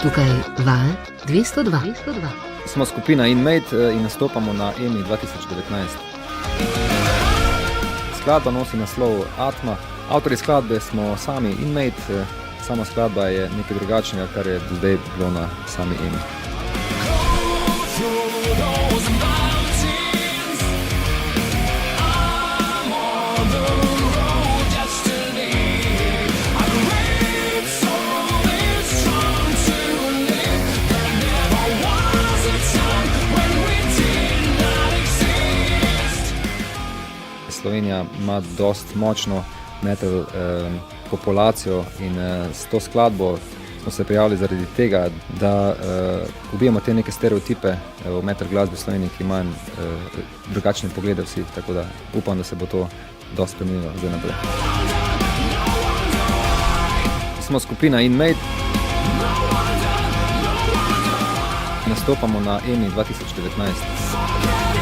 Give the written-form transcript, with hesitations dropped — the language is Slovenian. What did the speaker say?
Tukaj Val 202. Smo skupina Inmate in nastopamo na EMI 2019. Skladba nosi naslov Atma. Avtorji skladbe smo sami Inmate. Sama skladba je nekaj drugačnega, kar je do zdaj bilo na sami EMI. Slovenija ima dost močno metal populacijo in s to skladbo smo se prijavili zaradi tega, da ubijemo te neke stereotipe v metal glasbi v Sloveniji, ki imajo drugačne poglede vsi, tako da upam, da se bo to dost spremenilo zdaj naprej. Smo skupina Inmate. Nastopamo na EMI 2019.